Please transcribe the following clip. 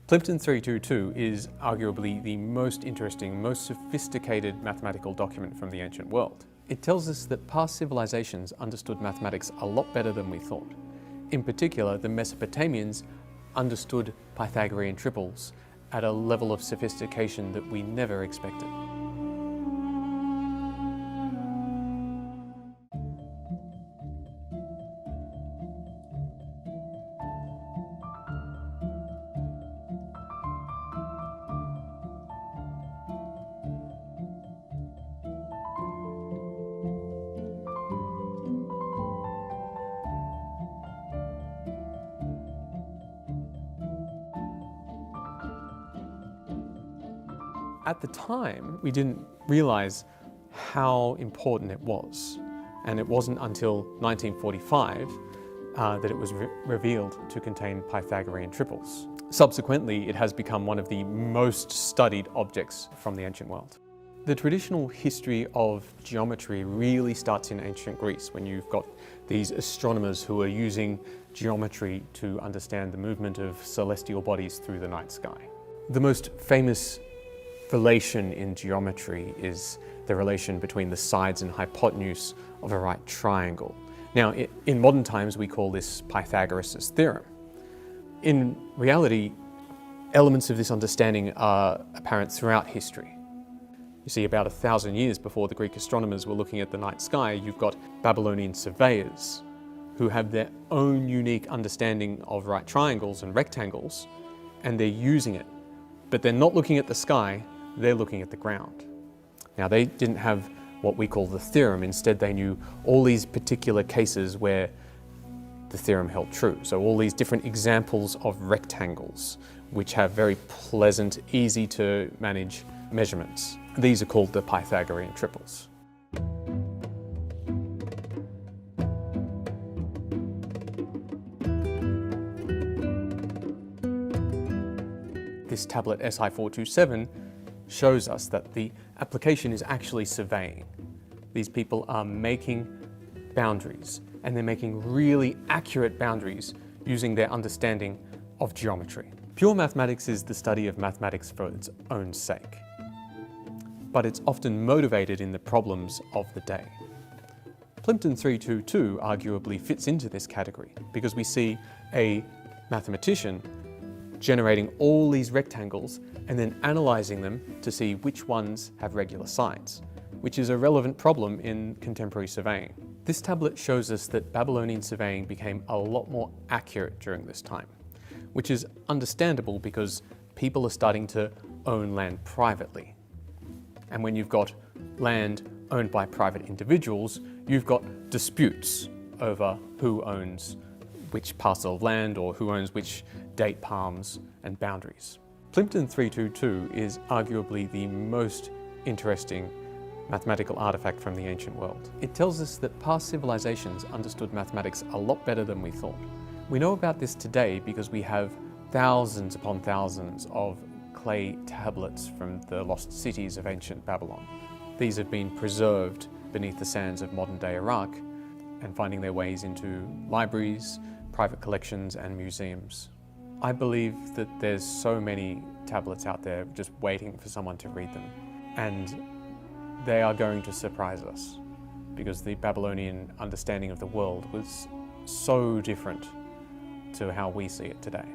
Plimpton 322 is arguably the most interesting, most sophisticated mathematical document from the ancient world. It tells us that past civilizations understood mathematics a lot better than we thought. In particular, the Mesopotamians understood Pythagorean triples at a level of sophistication that we never expected. At the time, we didn't realize how important it was. And it wasn't until 1945 that it was revealed to contain Pythagorean triples. Subsequently, it has become one of the most studied objects from the ancient world. The traditional history of geometry really starts in ancient Greece, when you've got these astronomers who are using geometry to understand the movement of celestial bodies through the night sky. The most famous relation in geometry is the relation between the sides and hypotenuse of a right triangle. Now, in modern times, we call this Pythagoras' theorem. In reality, elements of this understanding are apparent throughout history. You see, about 1,000 years before the Greek astronomers were looking at the night sky, you've got Babylonian surveyors who have their own unique understanding of right triangles and rectangles, and they're using it. But they're not looking at the sky, they're looking at the ground. Now, they didn't have what we call the theorem. Instead, they knew all these particular cases where the theorem held true. So all these different examples of rectangles, which have very pleasant, easy to manage measurements. These are called the Pythagorean triples. This tablet SI427 shows us that the application is actually surveying. These people are making boundaries, and they're making really accurate boundaries using their understanding of geometry. Pure mathematics is the study of mathematics for its own sake, but it's often motivated in the problems of the day. Plimpton 322 arguably fits into this category because we see a mathematician generating all these rectangles and then analysing them to see which ones have regular sides, which is a relevant problem in contemporary surveying. This tablet shows us that Babylonian surveying became a lot more accurate during this time, which is understandable because people are starting to own land privately. And when you've got land owned by private individuals, you've got disputes over who owns which parcel of land or who owns which date palms and boundaries. Plimpton 322 is arguably the most interesting mathematical artifact from the ancient world. It tells us that past civilizations understood mathematics a lot better than we thought. We know about this today because we have thousands upon thousands of clay tablets from the lost cities of ancient Babylon. These have been preserved beneath the sands of modern-day Iraq and finding their ways into libraries, private collections and museums. I believe that there's so many tablets out there just waiting for someone to read them, and they are going to surprise us because the Babylonian understanding of the world was so different to how we see it today.